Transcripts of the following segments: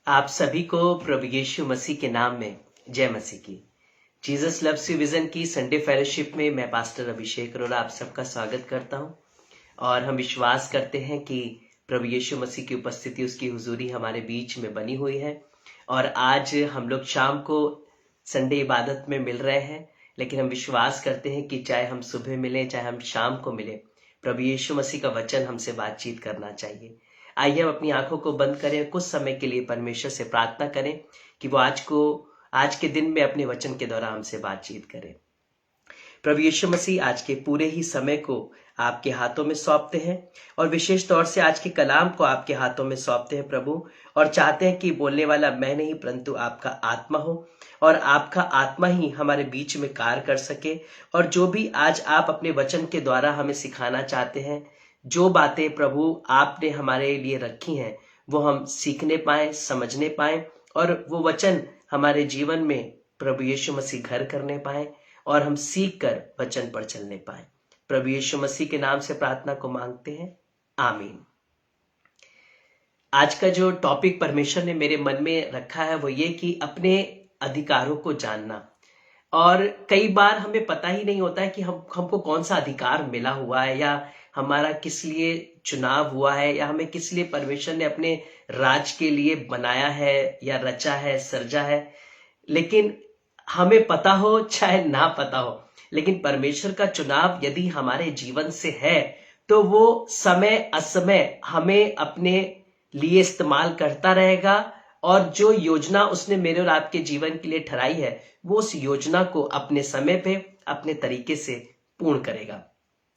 आप सभी को प्रभु यीशु मसीह के नाम में जय मसीह की। जीसस लव्स यू विजन की संडे फेलोशिप में मैं पास्टर अभिषेक अरोड़ा आप सबका स्वागत करता हूं और हम विश्वास करते हैं कि प्रभु यीशु मसीह की उपस्थिति, उसकी हुजूरी हमारे बीच में बनी हुई है। और आज हम लोग शाम को संडे इबादत में मिल रहे हैं, लेकिन हम विश्वास करते हैं कि चाहे हम सुबह मिलें चाहे हम शाम को मिलें, प्रभु यीशु मसीह का वचन हमसे बातचीत करना चाहिए। आइए हम अपनी आंखों को बंद करें, कुछ समय के लिए परमेश्वर से प्रार्थना करें कि वो आज के दिन में अपने वचन के द्वारा हमसे बातचीत करें। प्रभु यीशु मसीह, आज के पूरे ही समय को आपके हाथों में सौंपते हैं और विशेष तौर से आज के कलाम को आपके हाथों में सौंपते हैं प्रभु, और चाहते हैं कि बोलने वाला मैं नहीं परंतु आपका आत्मा हो और आपका आत्मा ही हमारे बीच में कार्य कर सके। और जो भी आज आप अपने वचन के द्वारा हमें सिखाना चाहते हैं, जो बातें प्रभु आपने हमारे लिए रखी हैं, वो हम सीखने पाए, समझने पाए और वो वचन हमारे जीवन में प्रभु यीशु मसीह घर करने पाए और हम सीख कर वचन पर चलने पाए। प्रभु यीशु मसीह के नाम से प्रार्थना को मांगते हैं, आमीन। आज का जो टॉपिक परमेश्वर ने मेरे मन में रखा है वो ये कि अपने अधिकारों को जानना। और कई बार हमें पता ही नहीं होता है कि हमको कौन सा अधिकार मिला हुआ है, या हमारा किस लिए चुनाव हुआ है, या हमें किस लिए परमेश्वर ने अपने राज के लिए बनाया है या रचा है, सर्जा है। लेकिन हमें पता हो चाहे ना पता हो, लेकिन परमेश्वर का चुनाव यदि हमारे जीवन से है तो वो समय असमय हमें अपने लिए इस्तेमाल करता रहेगा। और जो योजना उसने मेरे और आपके जीवन के लिए ठहराई है, वो उस योजना को अपने समय पे अपने तरीके से पूर्ण करेगा।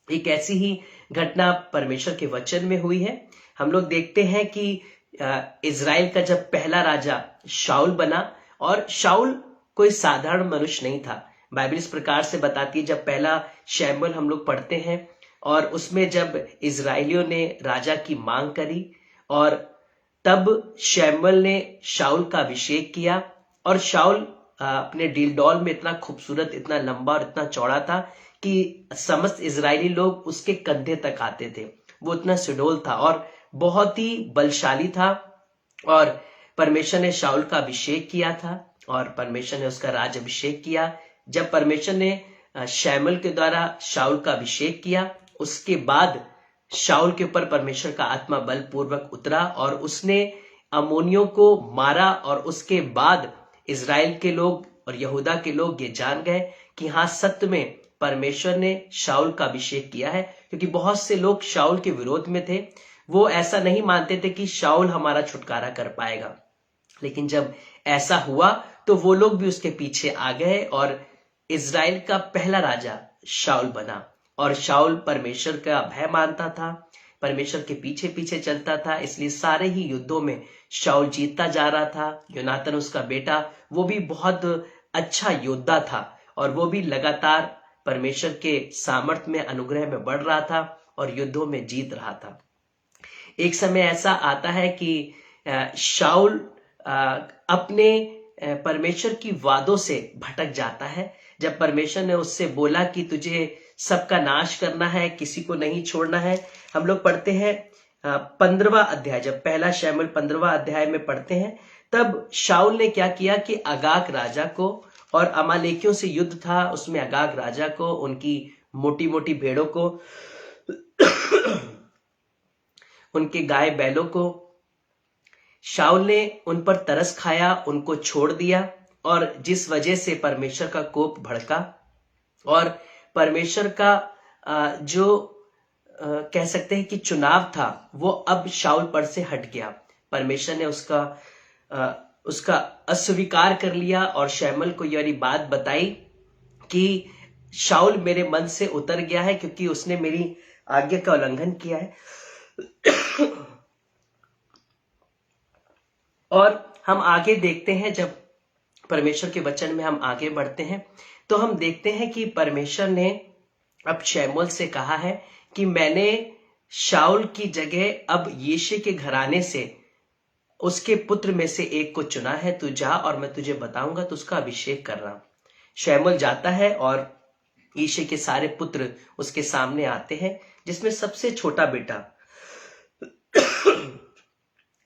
एक ऐसी ही घटना परमेश्वर के वचन में हुई है। हम लोग देखते हैं कि इज़राइल का जब पहला राजा शाऊल बना, और शाऊल कोई साधारण मनुष्य नहीं था। बाइबल इस प्रकार से बताती है, जब पहला शमूएल हम लोग पढ़ते हैं और उसमें जब इजराइलियों ने राजा की मांग करी और तब शमूएल ने शाऊल का अभिषेक किया। और शाऊल अपने डीलडौल में इतना खूबसूरत, इतना लंबा और इतना चौड़ा था कि समस्त इजरायली लोग उसके कंधे तक आते थे। वो इतना सुडौल था और बहुत ही बलशाली था। और परमेश्वर ने शाऊल का अभिषेक किया था और परमेश्वर ने उसका राज अभिषेक किया। जब परमेश्वर ने शमूएल के द्वारा शाऊल का अभिषेक किया, उसके बाद शाऊल के ऊपर परमेश्वर का आत्मा बलपूर्वक उतरा और उसने अम्मोनियों को मारा। और उसके बाद इजराइल के लोग और यहूदा के लोग ये जान गए कि हाँ, सत्य में परमेश्वर ने शाऊल का अभिषेक किया है। क्योंकि बहुत से लोग शाऊल के विरोध में थे, वो ऐसा नहीं मानते थे कि शाऊल हमारा छुटकारा कर पाएगा। लेकिन जब ऐसा हुआ तो वो लोग भी उसके पीछे आ गए और इजराइल का पहला राजा शाऊल बना। और शाऊल परमेश्वर का भय मानता था, परमेश्वर के पीछे पीछे चलता था, इसलिए सारे ही युद्धों में शाऊल जीतता जा रहा था। योनातान उसका बेटा, वो भी बहुत अच्छा योद्धा था और वो भी लगातार परमेश्वर के सामर्थ्य में, अनुग्रह में बढ़ रहा था और युद्धों में जीत रहा था। एक समय ऐसा आता है कि शाऊल अपने परमेश्वर की वादों से भटक जाता है। जब परमेश्वर ने उससे बोला कि तुझे सबका नाश करना है, किसी को नहीं छोड़ना है। हम लोग पढ़ते हैं 15वां अध्याय, जब पहला शमूएल 15वां अध्याय में पढ़ते हैं, तब शाऊल ने क्या किया कि अगाग राजा को, और अमालेकियों से युद्ध था, उसमें अगाग राजा को, उनकी मोटी मोटी भेड़ों को, उनके गाय बैलों को, शाऊल ने उन पर तरस खाया, उनको छोड़ दिया। और जिस वजह से परमेश्वर का कोप भड़का और परमेश्वर का जो कह सकते हैं कि चुनाव था, वो अब शाऊल पर से हट गया। परमेश्वर ने उसका अस्वीकार कर लिया और शमूएल को यह बात बताई कि शाऊल मेरे मन से उतर गया है क्योंकि उसने मेरी आज्ञा का उल्लंघन किया है। और हम आगे देखते हैं, जब परमेश्वर के वचन में हम आगे बढ़ते हैं तो हम देखते हैं कि परमेश्वर ने अब शमूएल से कहा है कि मैंने शाऊल की जगह अब यिशै के घराने से उसके पुत्र में से एक को चुना है। तू जा और मैं तुझे बताऊंगा, तो उसका अभिषेक कर रहा। शमूएल जाता है और यिशै के सारे पुत्र उसके सामने आते हैं, जिसमें सबसे छोटा बेटा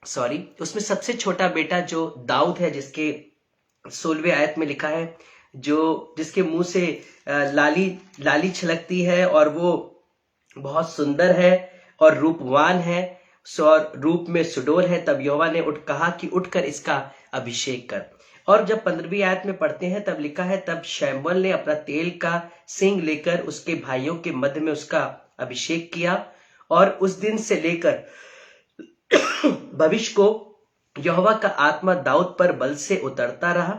सॉरी, उसमें सबसे छोटा बेटा जो दाऊद है, जिसके 16वें आयत में लिखा है, जो जिसके मुंह से लाली लाली छलकती है और वो बहुत सुंदर है और रूपवान है, और रूप में सुडोल है। तब यहोवा ने कहा कि उठकर इसका अभिषेक कर। और जब 15वीं आयत में पढ़ते हैं तब लिखा है, तब शैमुएल ने अपना तेल का सिंग लेकर उसके भाइयों के मध्य में उसका अभिषेक किया, और उस दिन से लेकर भविष्य को यहोवा का आत्मा दाऊद पर बल से उतरता रहा।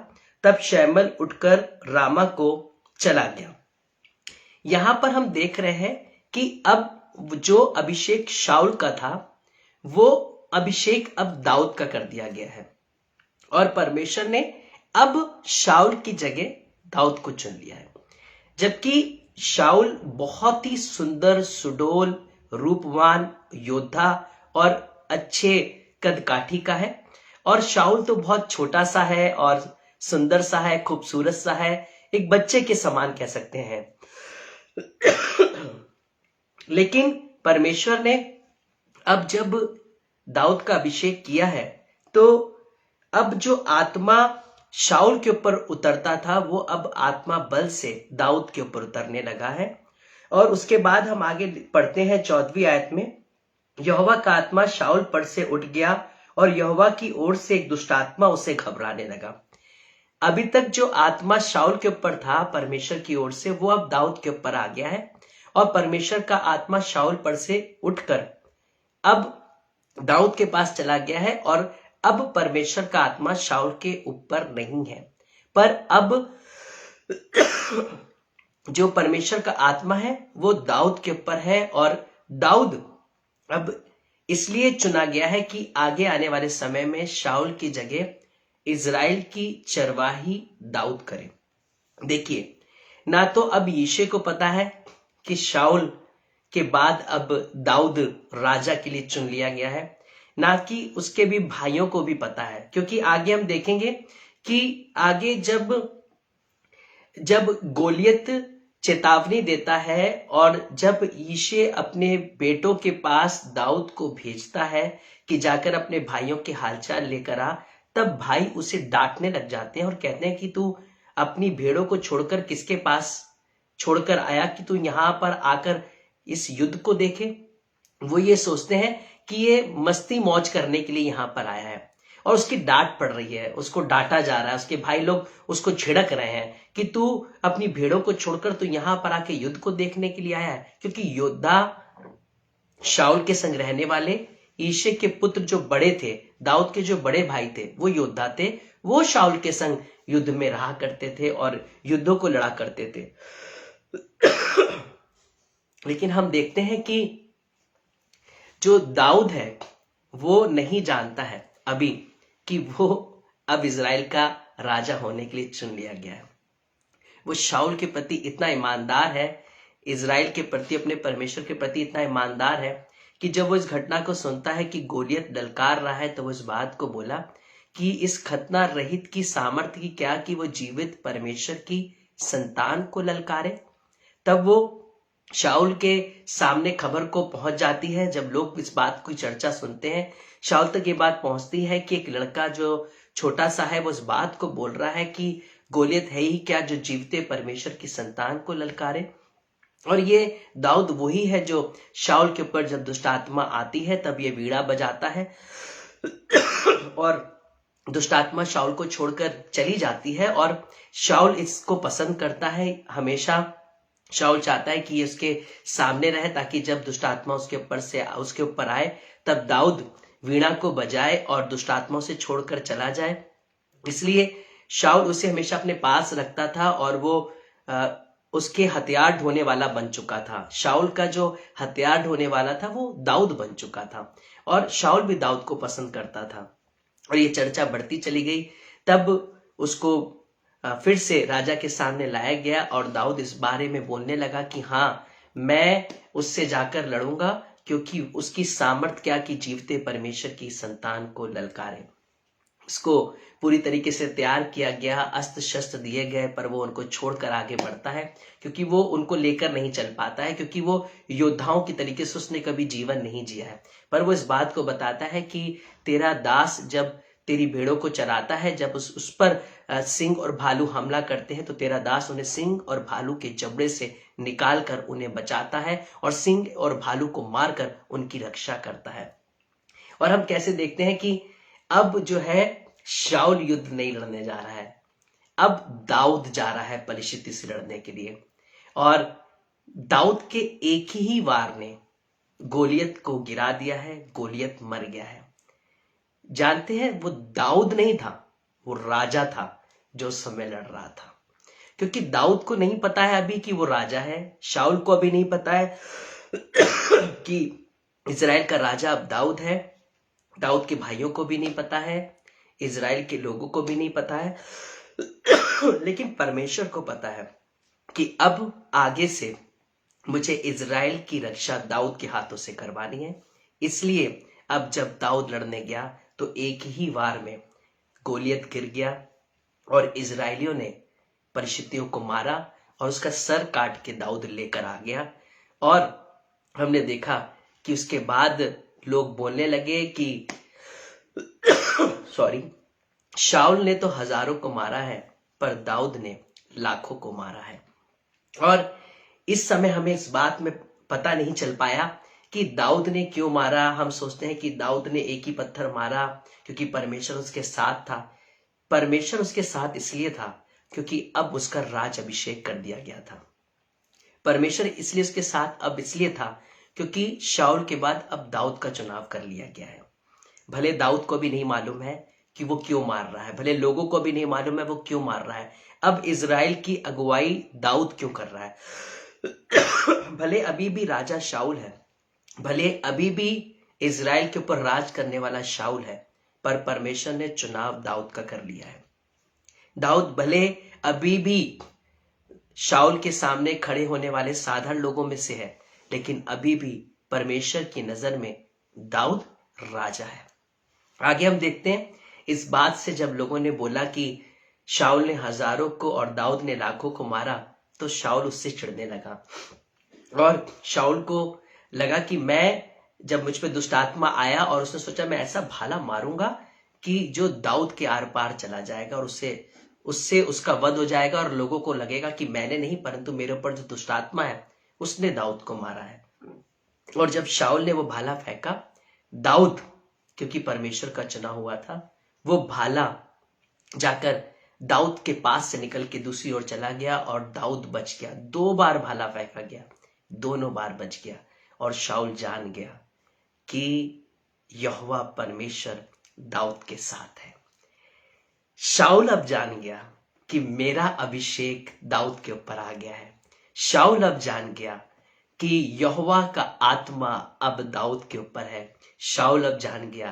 तब शैमुएल उठकर रामा को चला गया। यहां पर हम देख रहे हैं कि अब जो अभिषेक शाऊल का था, वो अभिषेक अब दाऊद का कर दिया गया है, और परमेश्वर ने अब शाऊल की जगह दाऊद को चुन लिया है। जबकि शाऊल बहुत ही सुंदर, सुडोल, रूपवान योद्धा और अच्छे कदकाठी का है, और शाऊल तो बहुत छोटा सा है और सुंदर सा है, खूबसूरत सा है, एक बच्चे के समान कह सकते हैं। लेकिन परमेश्वर ने अब जब दाऊद का अभिषेक किया है, तो अब जो आत्मा शाऊल के ऊपर उतरता था, वो अब आत्मा बल से दाऊद के ऊपर उतरने लगा है। और उसके बाद हम आगे पढ़ते हैं 14वीं आयत में, यहोवा का आत्मा शाऊल पर से उठ गया और यहोवा की ओर से एक दुष्ट आत्मा उसे घबराने लगा। अभी तक जो आत्मा शाऊल के ऊपर था परमेश्वर की ओर से, वो अब दाऊद के ऊपर आ गया है, और परमेश्वर का आत्मा शाऊल पर से उठकर अब दाऊद के पास चला गया है। और अब परमेश्वर का आत्मा शाऊल के ऊपर नहीं है, पर अब जो परमेश्वर का आत्मा है वो दाऊद के ऊपर है। और दाऊद अब इसलिए चुना गया है कि आगे आने वाले समय में शाऊल की जगह इज़राइल की चरवाही दाऊद करे। देखिए, ना तो अब यीशे को पता है कि शाऊल के बाद अब दाऊद राजा के लिए चुन लिया गया है, ना कि उसके भी भाइयों को भी पता है, क्योंकि आगे हम देखेंगे कि आगे जब गोलियत चेतावनी देता है और जब यीशे अपने बेटों के पास दाऊद को भेजता है कि जाकर अपने भाइयों के हालचाल लेकर आ, तब भाई उसे डांटने लग जाते हैं और कहते हैं कि तू अपनी भेड़ों को छोड़कर किसके पास छोड़कर आया कि तू यहां पर आकर इस युद्ध को देखे। वो ये सोचते हैं कि ये मस्ती मौज करने के लिए यहां पर आया है, और उसकी डांट पड़ रही है, उसको डांटा जा रहा है, उसके भाई लोग उसको झिड़क रहे हैं कि तू अपनी भेड़ों को छोड़कर तू यहां पर आके युद्ध को देखने के लिए आया है। क्योंकि योद्धा शाऊल के संग रहने वाले यीशे के पुत्र जो बड़े थे, दाऊद के जो बड़े भाई थे, वो योद्धा थे, वो शाऊल के संग युद्ध में रहा करते थे और युद्धों को लड़ा करते थे। लेकिन हम देखते हैं कि जो दाऊद है वो नहीं जानता है अभी कि वो अब इज़राइल का राजा होने के लिए चुन लिया गया है। वो शाऊल के प्रति इतना ईमानदार है, इज़राइल के प्रति, अपने परमेश्वर के प्रति इतना ईमानदार है कि जब वो इस घटना को सुनता है कि गोलियत ललकार रहा है, तो वो इस बात को बोला कि इस खतना रहित की सामर्थ्य की क्या कि वो जीवित परमेश्वर की संतान को ललकारे। तब वो शाऊल के सामने खबर को पहुंच जाती है। जब लोग इस बात की चर्चा सुनते हैं, शाऊल तक ये बात पहुंचती है कि एक लड़का जो छोटा सा है वो इस बात को बोल रहा है कि गोलियत है ही क्या जो जीवते परमेश्वर की संतान को ललकारे। और ये दाऊद वही है जो शाऊल के ऊपर जब दुष्ट आत्मा आती है तब ये वीणा बजाता है और दुष्ट आत्मा शाऊल को छोड़कर चली जाती है। और शाऊल इसको पसंद करता है, हमेशा शाऊल चाहता है कि ये उसके सामने रहे ताकि जब दुष्ट आत्मा उसके ऊपर आए तब दाऊद वीणा को बजाए और दुष्ट आत्माओं से छोड़कर चला जाए। इसलिए शाऊल उसे हमेशा अपने पास रखता था और वो उसके हथियार ढोने वाला बन चुका था। शाऊल का जो हथियार ढोने वाला था वो दाऊद बन चुका था, और शाऊल भी दाऊद को पसंद करता था। और ये चर्चा बढ़ती चली गई। तब उसको फिर से राजा के सामने लाया गया और दाऊद इस बारे में बोलने लगा कि हाँ, मैं उससे जाकर लड़ूंगा क्योंकि उसकी सामर्थ क्या कि जीवते परमेश्वर की संतान को ललकारे। उसको पूरी तरीके से तैयार किया गया, अस्त्र शस्त्र दिए गए, पर वो उनको छोड़कर आगे बढ़ता है क्योंकि वो उनको लेकर नहीं चल पाता है, क्योंकि वो योद्धाओं की तरीके से उसने कभी जीवन नहीं जिया है। पर वो इस बात को बताता है कि तेरा दास जब तेरी भेड़ों को चराता है, जब उस पर सिंह और भालू हमला करते हैं तो तेरा दास उन्हें सिंह और भालू के जबड़े से निकाल कर उन्हें बचाता है और सिंह और भालू को मारकर उनकी रक्षा करता है। और हम कैसे देखते हैं कि अब जो है शाऊल युद्ध नहीं लड़ने जा रहा है, अब दाऊद जा रहा है पलिश्ती से लड़ने के लिए। और दाऊद के एक ही वार ने गोलियत को गिरा दिया है, गोलियत मर गया है। जानते हैं वो दाऊद नहीं था, वो राजा था जो उस समय लड़ रहा था, क्योंकि दाऊद को नहीं पता है अभी कि वो राजा है, शाऊल को अभी नहीं पता है कि इजराइल का राजा अब दाऊद है, दाऊद के भाइयों को भी नहीं पता है, इजराइल के लोगों को भी नहीं पता है लेकिन परमेश्वर को पता है कि अब आगे से मुझे इजराइल की रक्षा दाऊद के हाथों से करवानी है। इसलिए अब जब दाऊद लड़ने गया तो एक ही वार में गोलियत गिर गया और इजराइलियों ने परिशितियों को मारा और उसका सर काट के दाऊद लेकर आ गया। और हमने देखा कि उसके बाद लोग बोलने लगे कि शाऊल ने तो हजारों को मारा है पर दाऊद ने लाखों को मारा है। और इस समय हमें इस बात में पता नहीं चल पाया कि दाऊद ने क्यों मारा। हम सोचते हैं कि दाऊद ने एक ही पत्थर मारा क्योंकि परमेश्वर उसके साथ था। परमेश्वर उसके साथ इसलिए था क्योंकि अब उसका राज अभिषेक कर दिया गया था। परमेश्वर इसलिए उसके साथ अब इसलिए था क्योंकि शाऊल के बाद अब दाऊद का चुनाव कर लिया गया है। भले दाऊद को भी नहीं मालूम है कि वो क्यों मार रहा है, भले लोगों को भी नहीं मालूम है वो क्यों मार रहा है, अब इजराइल की अगुवाई दाऊद क्यों कर रहा है भले अभी भी राजा शाऊल है, भले अभी भी इजराइल के ऊपर राज करने वाला शाऊल है, पर परमेश्वर ने चुनाव दाऊद का कर लिया है। दाऊद भले अभी भी शाऊल के सामने खड़े होने वाले साधारण लोगों में से है, लेकिन अभी भी परमेश्वर की नजर में दाऊद राजा है। आगे हम देखते हैं इस बात से जब लोगों ने बोला कि शाऊल ने हजारों को और दाऊद ने लाखों को मारा तो शाऊल उससे चिढ़ने लगा और शाऊल को लगा कि मैं जब मुझ पे दुष्ट आत्मा आया और उसने सोचा मैं ऐसा भाला मारूंगा कि जो दाऊद के आर पार चला जाएगा और उससे उसका वध हो जाएगा और लोगों को लगेगा कि मैंने नहीं परंतु मेरे ऊपर जो दुष्ट आत्मा है उसने दाऊद को मारा है। और जब शाऊल ने वो भाला फेंका, दाऊद क्योंकि परमेश्वर का चुना हुआ था, वो भाला जाकर दाऊद के पास से निकल के दूसरी ओर चला गया और दाऊद बच गया। 2 बार भाला फेंका गया, दोनों बार बच गया और शाऊल जान गया कि यहोवा परमेश्वर दाऊद के साथ है। शाऊल अब जान गया कि मेरा अभिषेक दाऊद के ऊपर आ गया है। शाऊल अब जान गया कि यहोवा का आत्मा अब दाऊद के ऊपर है। शाऊल अब जान गया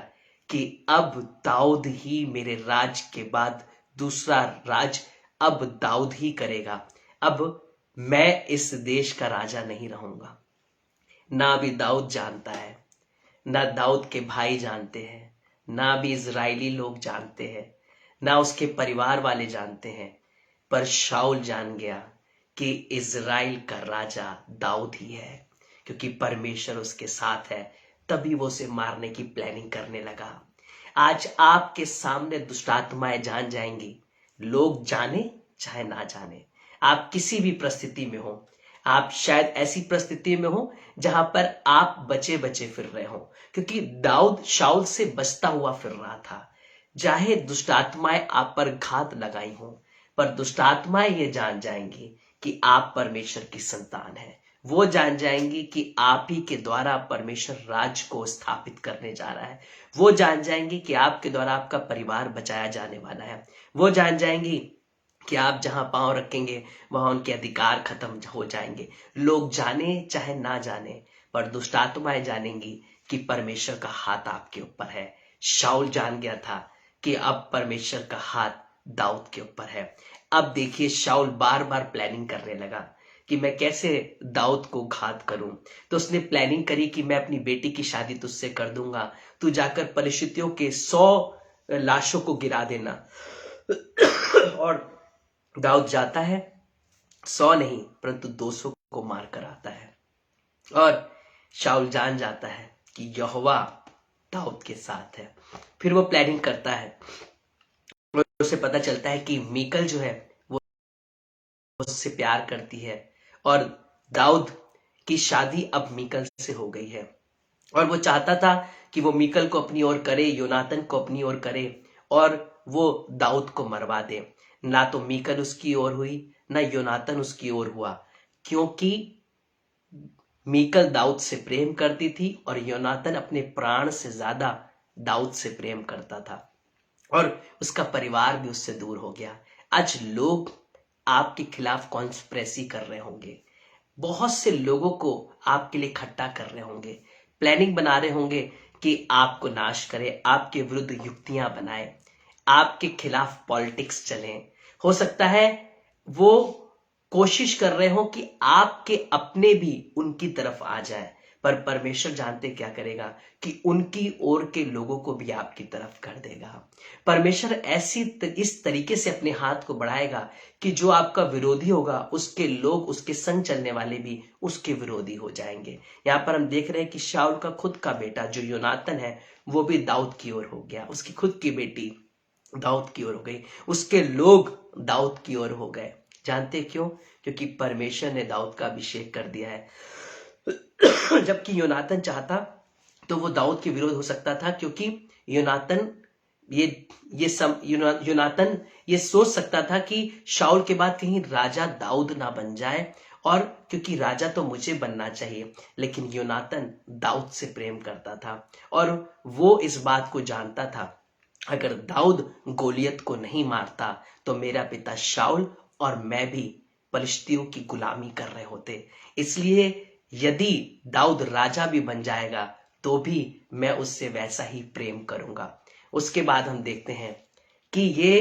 कि अब दाऊद ही मेरे राज के बाद दूसरा राज अब दाऊद ही करेगा। अब मैं इस देश का राजा नहीं रहूंगा। ना भी दाऊद जानता है, ना दाऊद के भाई जानते हैं, ना भी इजरायली लोग जानते हैं, ना उसके परिवार वाले जानते हैं, पर शाऊल जान गया कि इजराइल का राजा दाऊद ही है। क्योंकि परमेश्वर उसके साथ है तभी वो उसे मारने की प्लानिंग करने लगा। आज आपके सामने दुष्ट आत्माएं जान जाएंगी, लोग जाने चाहे ना जाने। आप किसी भी परिस्थिति में हो, आप शायद ऐसी परिस्थिति में हो जहां पर आप बचे बचे फिर रहे हो, क्योंकि दाऊद शाऊल से बचता हुआ फिर रहा था। चाहे दुष्ट आत्माएं आप पर घात लगाई हो, पर दुष्ट आत्माएं ये जान जाएंगी कि आप परमेश्वर की संतान हैं। वो जान जाएंगी कि आप ही के द्वारा परमेश्वर राज को स्थापित करने जा रहा है। वो जान जाएंगी कि आपके द्वारा आपका परिवार बचाया जाने वाला है। वो जान जाएंगी कि आप जहां पांव रखेंगे वहां उनके अधिकार खत्म हो जाएंगे। लोग जाने चाहे ना जाने, पर दुष्ट आत्माएं जानेंगी कि परमेश्वर का हाथ आपके ऊपर है। शाऊल जान गया था कि अब परमेश्वर का हाथ दाऊद के ऊपर है। अब देखिए शाऊल बार बार प्लानिंग करने लगा कि मैं कैसे दाऊद को घात करूं। तो उसने प्लानिंग करी कि मैं अपनी बेटी की शादी तुझसे कर दूंगा, तू जाकर पलिश्तियों के 100 लाशों को गिरा देना। और दाऊद जाता है, 100 नहीं परंतु 200 को मार कर आता है। और शाऊल जान जाता है कि यहोवा दाऊद के साथ है। फिर वो प्लानिंग करता है और उसे पता चलता है कि मीकल जो है वो उससे प्यार करती है और दाऊद की शादी अब मीकल से हो गई है। और वो चाहता था कि वो मीकल को अपनी ओर करे, योनातन को अपनी ओर करे और वो दाऊद को मरवा दे। ना तो मीकल उसकी ओर हुई, ना योनातन उसकी ओर हुआ, क्योंकि मीकल दाऊद से प्रेम करती थी और योनातन अपने प्राण से ज्यादा दाऊद से प्रेम करता था और उसका परिवार भी उससे दूर हो गया। आज लोग आपके खिलाफ कॉन्स्पिरेसी कर रहे होंगे, बहुत से लोगों को आपके लिए इकट्ठा कर रहे होंगे, प्लानिंग बना रहे होंगे कि आपको नाश करे, आपके विरुद्ध युक्तियां बनाए, आपके खिलाफ पॉलिटिक्स चले। हो सकता है वो कोशिश कर रहे हो कि आपके अपने भी उनकी तरफ आ जाए, पर परमेश्वर जानते क्या करेगा कि उनकी ओर के लोगों को भी आपकी तरफ कर देगा। परमेश्वर इस तरीके से अपने हाथ को बढ़ाएगा कि जो आपका विरोधी होगा उसके लोग, उसके संग चलने वाले भी उसके विरोधी हो जाएंगे। यहाँ पर हम देख रहे हैं कि शाऊल का खुद का बेटा जो योनातन है वो भी दाऊद की ओर हो गया, उसकी खुद की बेटी दाऊद की ओर हो गई, उसके लोग दाऊद की ओर हो गए। जानते क्यों? क्योंकि परमेश्वर ने दाऊद का अभिषेक कर दिया है। जबकि योनातन चाहता तो वो दाऊद के विरोध हो सकता था, क्योंकि योनातन योनातन ये सोच सकता था कि शाऊल के बाद कहीं राजा दाऊद ना बन जाए, और क्योंकि राजा तो मुझे बनना चाहिए। लेकिन योनातन दाऊद से प्रेम करता था और वो इस बात को जानता था, अगर दाऊद गोलियत को नहीं मारता तो मेरा पिता शाऊल और मैं भी फलिश्तियों की गुलामी कर रहे होते। इसलिए यदि दाऊद राजा भी बन जाएगा तो भी मैं उससे वैसा ही प्रेम करूंगा। उसके बाद हम देखते हैं कि ये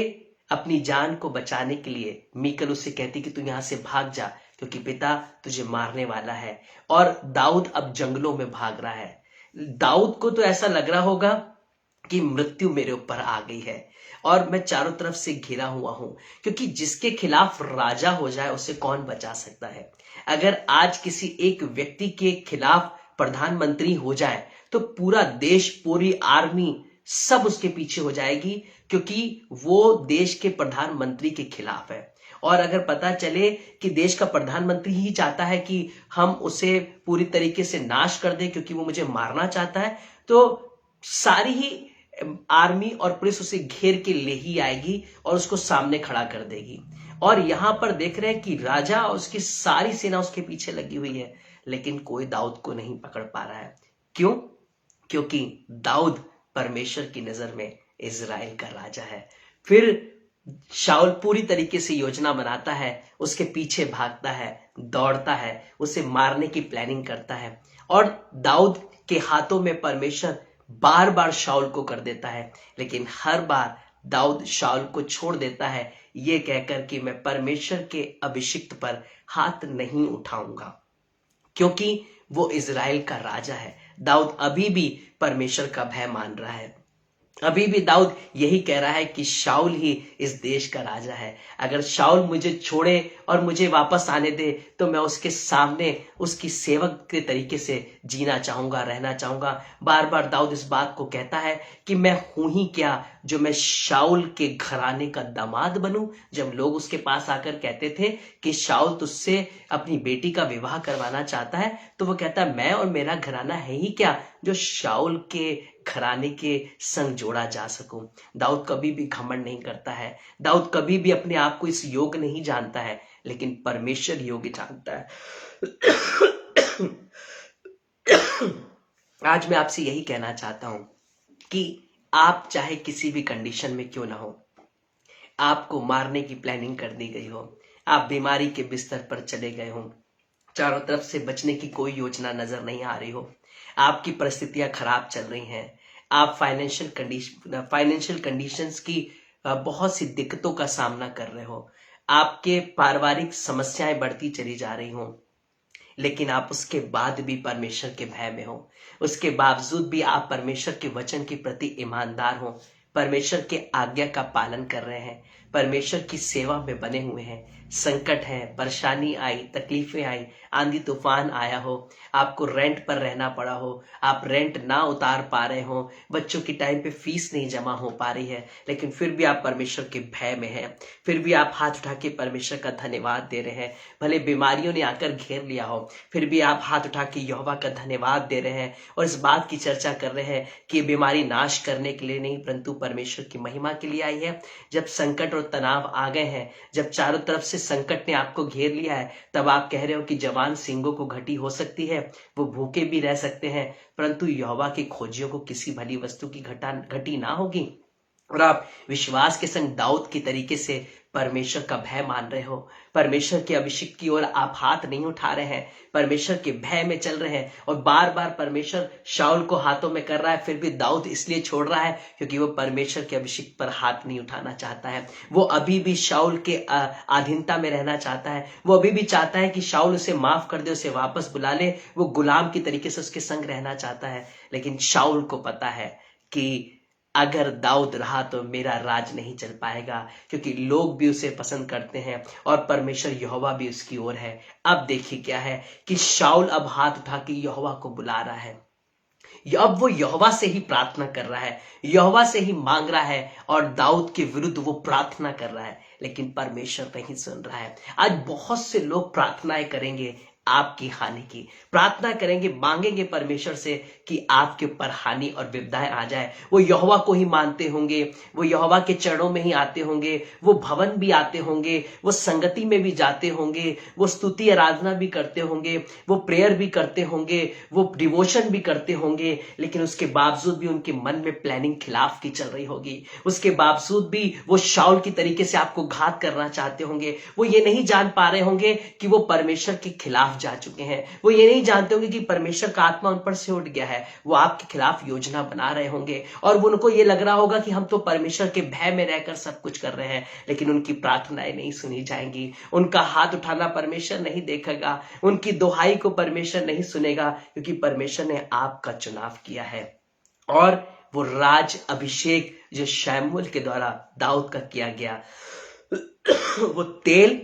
अपनी जान को बचाने के लिए मीकल उससे कहती कि तू यहां से भाग जा, क्योंकि पिता तुझे मारने वाला है। और दाऊद अब जंगलों में भाग रहा है। दाऊद को तो ऐसा लग रहा होगा कि मृत्यु मेरे ऊपर आ गई है और मैं चारों तरफ से घिरा हुआ हूं, क्योंकि जिसके खिलाफ राजा हो जाए उसे कौन बचा सकता है। अगर आज किसी एक व्यक्ति के खिलाफ प्रधानमंत्री हो जाए तो पूरा देश, पूरी आर्मी सब उसके पीछे हो जाएगी, क्योंकि वो देश के प्रधानमंत्री के खिलाफ है। और अगर पता चले कि देश का प्रधानमंत्री ही चाहता है कि हम उसे पूरी तरीके से नाश कर दें क्योंकि वो मुझे मारना चाहता है, तो सारी ही आर्मी और पुलिस उसे घेर के ले ही आएगी और उसको सामने खड़ा कर देगी। और यहां पर देख रहे हैं कि राजा और उसकी सारी सेना उसके पीछे लगी हुई है, लेकिन कोई दाऊद को नहीं पकड़ पा रहा है। क्यों? क्योंकि दाऊद परमेश्वर की नजर में इजराइल का राजा है। फिर शाऊल पूरी तरीके से योजना बनाता है, उसके पीछे भागता है, दौड़ता है, उसे मारने की प्लानिंग करता है। और दाऊद के हाथों में परमेश्वर बार बार शाऊल को कर देता है, लेकिन हर बार दाऊद शाऊल को छोड़ देता है, ये कहकर कि मैं परमेश्वर के अभिषिक्त पर हाथ नहीं उठाऊंगा, क्योंकि वो इजराइल का राजा है। दाऊद अभी भी परमेश्वर का भय मान रहा है। अभी भी दाऊद यही कह रहा है कि शाऊल ही इस देश का राजा है। अगर शाऊल मुझे छोड़े और मुझे वापस आने दे तो मैं उसके सामने उसकी सेवक के तरीके से जीना चाहूंगा, रहना चाहूंगा। बार बार दाऊद इस बात को कहता है कि मैं हूं ही क्या जो मैं शाऊल के घराने का दामाद बनूं। जब लोग उसके पास आकर कहते थे कि शाऊल तुझसे अपनी बेटी का विवाह करवाना चाहता है, तो वो कहता मैं और मेरा घराना है ही क्या जो शाऊल के घराने के संग जोड़ा जा सकूं। दाऊद कभी भी घमंड नहीं करता है, दाऊद कभी भी अपने आप को इस योग्य नहीं जानता है, लेकिन परमेश्वर योग्य जानता है। आज मैं आपसे यही कहना चाहता हूं कि आप चाहे किसी भी कंडीशन में क्यों ना हो, आपको मारने की प्लानिंग कर दी गई हो, आप बीमारी के बिस्तर पर चले गए हो, चारों तरफ से बचने की कोई योजना नजर नहीं आ रही हो, आपकी परिस्थितियां खराब चल रही हैं, आप फाइनेंशियल कंडीशंस की बहुत सी दिक्कतों का सामना कर रहे हो, आपके पारिवारिक समस्याएं बढ़ती चली जा रही हो, लेकिन आप उसके बाद भी परमेश्वर के भय में हो, उसके बावजूद भी आप परमेश्वर के वचन के प्रति ईमानदार हो, परमेश्वर के आज्ञा का पालन कर रहे हैं, परमेश्वर की सेवा में बने हुए हैं, संकट है, परेशानी आई, तकलीफें आई, आंधी तूफान आया हो, आपको रेंट पर रहना पड़ा हो, आप रेंट ना उतार पा रहे हो, बच्चों की टाइम पे फीस नहीं जमा हो पा रही है, लेकिन फिर भी आप परमेश्वर के भय में हैं, फिर भी आप हाथ उठा के परमेश्वर का धन्यवाद दे रहे हैं। भले बीमारियों ने आकर घेर लिया हो, फिर भी आप हाथ उठा के यहोवा का धन्यवाद दे रहे हैं और इस बात की चर्चा कर रहे हैं कि ये बीमारी नाश करने के लिए नहीं परंतु परमेश्वर की महिमा के लिए आई है। जब संकट और तनाव आ गए हैं, जब चारों तरफ से संकट ने आपको घेर लिया है, तब आप कह रहे हो कि जवान सिंहों को घटी हो सकती है, वो भूखे भी रह सकते हैं, परंतु यहोवा के खोजियों को किसी भली वस्तु की घटी ना होगी। और आप विश्वास के संग दाऊद की तरीके से परमेश्वर का भय मान रहे हो, परमेश्वर के अभिषेक की ओर आप हाथ नहीं उठा रहे हैं, परमेश्वर के भय में चल रहे हैं। और बार बार परमेश्वर शाऊल को हाथों में कर रहा है, फिर भी दाऊद इसलिए छोड़ रहा है क्योंकि वो परमेश्वर के अभिषेक पर हाथ नहीं उठाना चाहता है। वो अभी भी शाऊल के अधीनता में रहना चाहता है, वो अभी भी चाहता है कि शाऊल उसे माफ कर दे, उसे वापस बुला ले, वो गुलाम की तरीके से उसके संग रहना चाहता है। लेकिन शाऊल को पता है कि अगर दाऊद रहा तो मेरा राज नहीं चल पाएगा, क्योंकि लोग भी उसे पसंद करते हैं और परमेश्वर यहोवा भी उसकी ओर है। अब देखिए क्या है कि शाऊल अब हाथ उठा के यहोवा को बुला रहा है, अब वो यहोवा से ही प्रार्थना कर रहा है, यहोवा से ही मांग रहा है और दाऊद के विरुद्ध वो प्रार्थना कर रहा है, लेकिन परमेश्वर नहीं सुन रहा है। आज बहुत से लोग प्रार्थनाएं करेंगे आपकी हानि की, प्रार्थना करेंगे, मांगेंगे परमेश्वर से कि आपके ऊपर हानि और विपदाएं आ जाए। वो यहोवा को ही मानते होंगे, वो यहोवा के चरणों में ही आते होंगे, वो भवन भी आते होंगे, वो संगति में भी जाते होंगे, वो स्तुति आराधना भी करते होंगे, वो प्रेयर भी करते होंगे, वो डिवोशन भी करते होंगे, लेकिन उसके बावजूद भी उनके मन में प्लानिंग खिलाफ की चल रही होगी। उसके बावजूद भी वो शाऊल की तरीके से आपको घात करना चाहते होंगे। वो ये नहीं जान पा रहे होंगे कि वो परमेश्वर के खिलाफ जा चुके हैं, वो ये नहीं जानते होंगे कि परमेश्वर का आत्मा उन पर से उठ गया है। वो आपके खिलाफ योजना बना रहे होंगे और उनको ये लग रहा होगा कि हम तो परमेश्वर के भय में रहकर सब कुछ कर रहे हैं, लेकिन उनकी प्रार्थनाएं नहीं सुनी जाएंगी, उनका हाथ उठाना परमेश्वर नहीं देखेगा, उनकी दुहाई को परमेश्वर नहीं सुनेगा, क्योंकि परमेश्वर ने आपका चुनाव किया है। और वो राज अभिषेक जो शमूएल के द्वारा दाऊद का किया गया, वो तेल,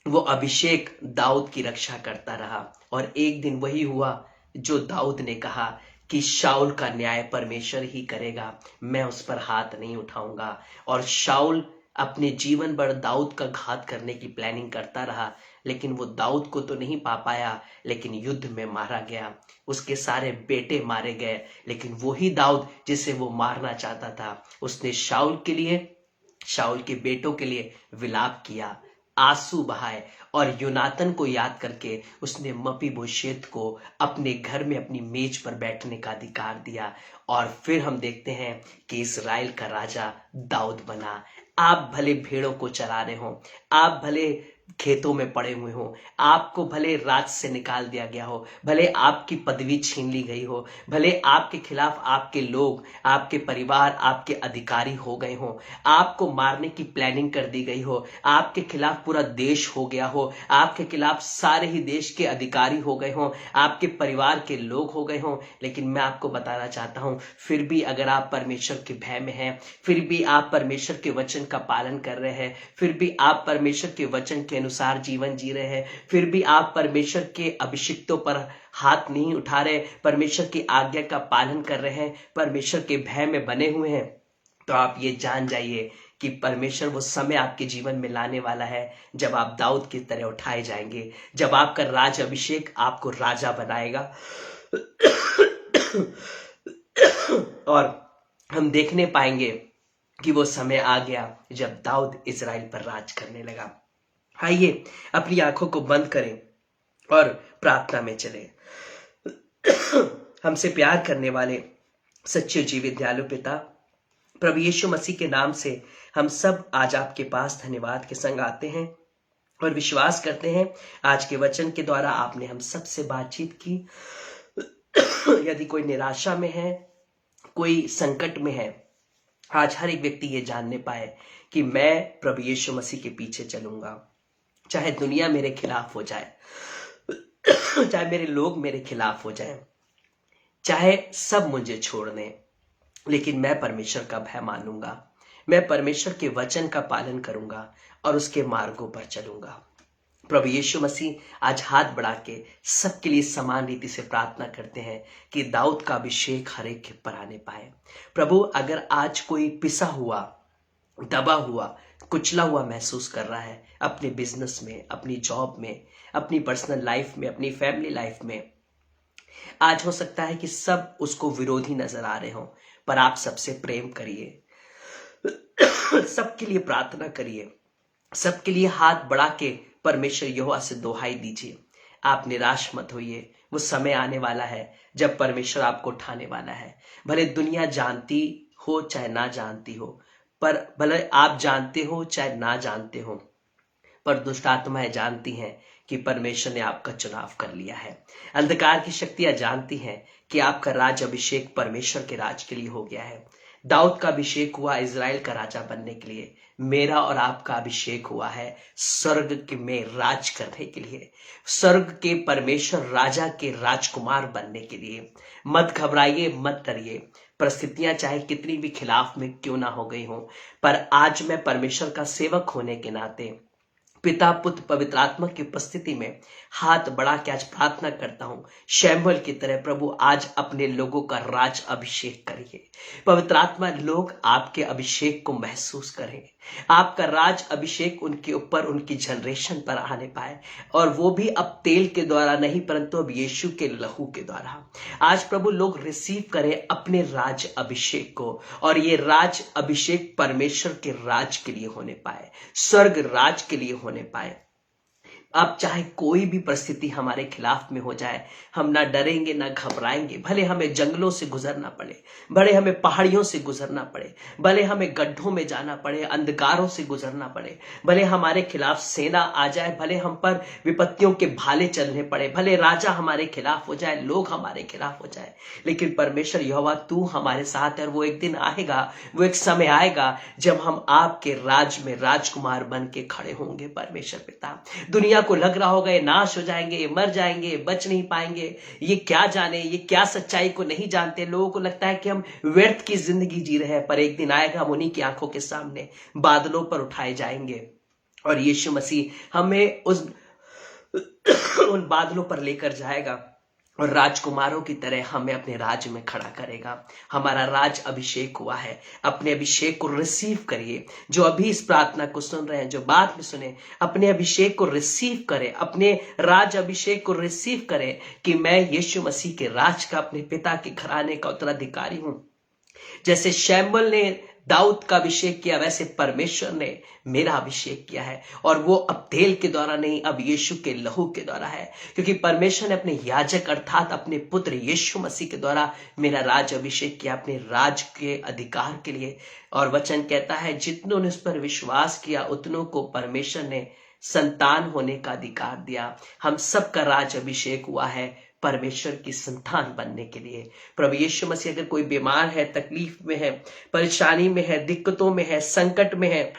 वो अभिषेक दाऊद की रक्षा करता रहा। और एक दिन वही हुआ जो दाऊद ने कहा कि शाऊल का न्याय परमेश्वर ही करेगा, मैं उस पर हाथ नहीं उठाऊंगा। और शाऊल अपने जीवन भर दाऊद का घात करने की प्लानिंग करता रहा, लेकिन वो दाऊद को तो नहीं पा पाया, लेकिन युद्ध में मारा गया, उसके सारे बेटे मारे गए। लेकिन वही दाऊद जिसे वो मारना चाहता था, उसने शाऊल के लिए, शाऊल के बेटों के लिए विलाप किया, आंसू बहाए, और योनातन को याद करके उसने मपीबोशेत को अपने घर में अपनी मेज पर बैठने का अधिकार दिया। और फिर हम देखते हैं कि इस्राएल का राजा दाऊद बना। आप भले भेड़ों को चरा रहे हो, आप भले खेतों में पड़े हुए हो, आपको भले राज से निकाल दिया गया हो, भले आपकी पदवी छीन ली गई हो, भले आपके खिलाफ आपके लोग, आपके परिवार, आपके अधिकारी हो गए हो, आपको मारने की प्लानिंग कर दी गई हो, आपके खिलाफ पूरा देश हो गया हो, आपके खिलाफ सारे ही देश के अधिकारी हो गए हो, आपके परिवार के लोग हो गए हो, लेकिन मैं आपको बताना चाहता हूं, फिर भी अगर आप परमेश्वर के भय में हैं, फिर भी आप परमेश्वर के वचन का पालन कर रहे हैं, फिर भी आप परमेश्वर के वचन के अनुसार जीवन जी रहे हैं, फिर भी आप परमेश्वर के अभिषिक्तों पर हाथ नहीं उठा रहे, परमेश्वर की आज्ञा का पालन कर रहे हैं, परमेश्वर के भय में बने हुए हैं, तो आप ये जान जाइए कि परमेश्वर वो समय आपके जीवन में लाने वाला है जब आप दाऊद की तरह उठाए जाएंगे, जब आपका राज अभिषेक आपको राजा बनाएगा। और हम देखने पाएंगे कि वो समय आ गया जब दाऊद इजराइल पर राज करने लगा। आइए अपनी आंखों को बंद करें और प्रार्थना में चले। हमसे प्यार करने वाले सच्चे जीवित दयालु पिता, प्रभु यीशु मसीह के नाम से हम सब आज आपके पास धन्यवाद के संग आते हैं और विश्वास करते हैं आज के वचन के द्वारा आपने हम सब से बातचीत की। यदि कोई निराशा में है, कोई संकट में है, आज हर एक व्यक्ति ये जानने पाए कि मैं प्रभु यीशु मसीह के पीछे चलूंगा, चाहे दुनिया मेरे खिलाफ हो जाए, चाहे मेरे लोग मेरे खिलाफ हो जाए, चाहे सब मुझे छोड़ दें, लेकिन मैं परमेश्वर का भय मानूंगा, मैं परमेश्वर के वचन का पालन करूंगा और उसके मार्गों पर चलूंगा। प्रभु यीशु मसीह आज हाथ बढ़ा के सबके लिए समान रीति से प्रार्थना करते हैं कि दाऊद का अभिषेक हर एक के पर आने पाए। प्रभु, अगर आज कोई पिसा हुआ, दबा हुआ, कुचला हुआ महसूस कर रहा है अपने बिजनेस में, अपनी जॉब में, अपनी पर्सनल लाइफ में, अपनी फैमिली लाइफ में, आज हो सकता है कि सब उसको विरोधी नजर आ रहे हों, पर आप सबसे प्रेम करिए, सबके लिए प्रार्थना करिए, सबके लिए हाथ बढ़ा के परमेश्वर यहोवा से दुहाई दीजिए। आप निराश मत होइए, वो समय आने वाला है जब परमेश्वर आपको उठाने वाला है। भले दुनिया जानती हो चाहे ना जानती हो, पर भले आप जानते हो चाहे ना जानते हो, पर दुष्ट आत्माएं जानती हैं कि परमेश्वर ने आपका चुनाव कर लिया है। अंधकार की शक्तियां जानती हैं कि आपका राज अभिषेक परमेश्वर के राज के लिए हो गया है। दाऊद का अभिषेक हुआ इजराइल का राजा बनने के लिए, मेरा और आपका अभिषेक हुआ है स्वर्ग के में राज करने के लिए, स्वर्ग के परमेश्वर राजा के राजकुमार बनने के लिए। मत घबराइए, मत डरिए। परिस्थितियां चाहे कितनी भी खिलाफ में क्यों ना हो गई हो, पर आज मैं परमेश्वर का सेवक होने के नाते पिता, पुत्र, पवित्र आत्मा की उपस्थिति में हाथ बढ़ा के आज प्रार्थना करता हूं, शैमुएल की तरह प्रभु आज अपने लोगों का राज अभिषेक करिए। पवित्र आत्मा, लोग आपके अभिषेक को महसूस करें, आपका राज अभिषेक उनके ऊपर, उनकी जनरेशन पर आने पाए, और वो भी अब तेल के द्वारा नहीं परंतु अब यीशु के लहू के द्वारा। आज प्रभु लोग रिसीव करें अपने राज अभिषेक को, और ये राज अभिषेक परमेश्वर के राज के लिए होने पाए, स्वर्ग राज के लिए होने पाए। अब चाहे कोई भी परिस्थिति हमारे खिलाफ में हो जाए, हम ना डरेंगे ना घबराएंगे। भले हमें जंगलों से गुजरना पड़े, भले हमें पहाड़ियों से गुजरना पड़े, भले हमें गड्ढों में जाना पड़े, अंधकारों से गुजरना पड़े, भले हमारे खिलाफ सेना आ जाए, भले हम पर विपत्तियों के भाले चलने पड़े, भले राजा हमारे खिलाफ हो जाए, लोग हमारे खिलाफ हो जाए, लेकिन परमेश्वर यहोवा तू हमारे साथ है। और वो एक दिन आएगा, वो एक समय आएगा जब हम आपके राज में राजकुमार बन के खड़े होंगे। परमेश्वर पिता, दुनिया को लग रहा होगा ये नाश हो जाएंगे, ये मर जाएंगे, बच नहीं पाएंगे, ये क्या जाने, ये क्या सच्चाई को नहीं जानते। लोगों को लगता है कि हम व्यर्थ की जिंदगी जी रहे हैं, पर एक दिन आएगा हम उन्हीं की आंखों के सामने बादलों पर उठाए जाएंगे, और यीशु मसीह हमें उन बादलों पर लेकर जाएगा और राजकुमारों की तरह हमें अपने राज में खड़ा करेगा। हमारा राज अभिषेक हुआ है, अपने अभिषेक को रिसीव करिए। जो अभी इस प्रार्थना को सुन रहे हैं, जो बाद में सुने, अपने अभिषेक को रिसीव करें, अपने राज अभिषेक को रिसीव करें कि मैं यीशु मसीह के राज का, अपने पिता के घराने का उत्तराधिकारी हूं। जैसे शैमुएल ने दाऊद का अभिषेक किया, वैसे परमेश्वर ने मेरा अभिषेक किया है, और वो अब तेल के द्वारा नहीं, अब यीशु के लहू के द्वारा है, क्योंकि परमेश्वर ने अपने याजक अर्थात अपने पुत्र यीशु मसीह के द्वारा मेरा राज अभिषेक किया, अपने राज के अधिकार के लिए। और वचन कहता है, जितनों ने उस पर विश्वास किया उतनों को परमेश्वर ने संतान होने का अधिकार दिया। हम सबका राज अभिषेक हुआ है परमेश्वर की संतान बनने के लिए। प्रभु यीशु मसीह, अगर कोई बीमार है, तकलीफ में है, परेशानी में है, दिक्कतों में है, संकट में है,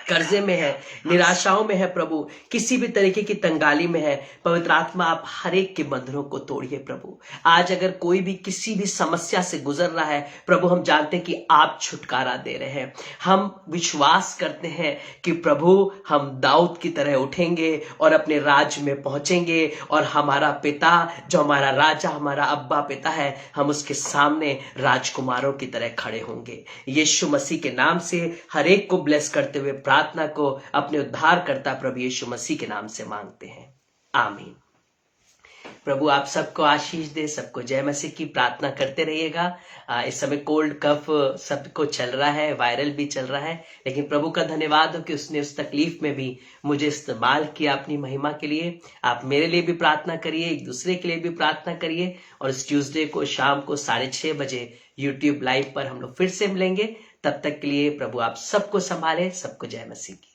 कर्जे में है, निराशाओं में है, प्रभु किसी भी तरीके की तंगाली में है, पवित्र आत्मा आप हर एक के बंधनों को तोड़िए। प्रभु आज अगर कोई भी किसी भी समस्या से गुजर रहा है, प्रभु हम जानते हैं कि आप छुटकारा दे रहे हैं। हम विश्वास करते हैं कि प्रभु हम दाऊद की तरह उठेंगे और अपने राज में पहुंचेंगे, और हमारा पिता जो हमारा राजा, हमारा अब्बा पिता है, हम उसके सामने राजकुमारों की तरह खड़े होंगे। यीशु मसीह के नाम से हर एक को ब्लेस करते हुए प्रार्थना को अपने उद्धारकर्ता प्रभु यीशु मसीह के नाम से मांगते हैं, आमीन। प्रभु आप सबको आशीष दे, सबको जय मसीह की प्रार्थना करते रहिएगा। इस समय कोल्ड कफ सबको चल रहा है, वायरल भी चल रहा है, लेकिन प्रभु का धन्यवाद हो कि उसने उस तकलीफ में भी मुझे इस्तेमाल किया अपनी महिमा के लिए। आप मेरे लिए भी प्रार्थना करिए, एक दूसरे के लिए भी प्रार्थना करिए, और इस ट्यूसडे को शाम को 6:30 बजे यूट्यूब लाइव पर हम लोग फिर से मिलेंगे। तब तक के लिए प्रभु आप सबको संभाले, सबको जय मसीह की।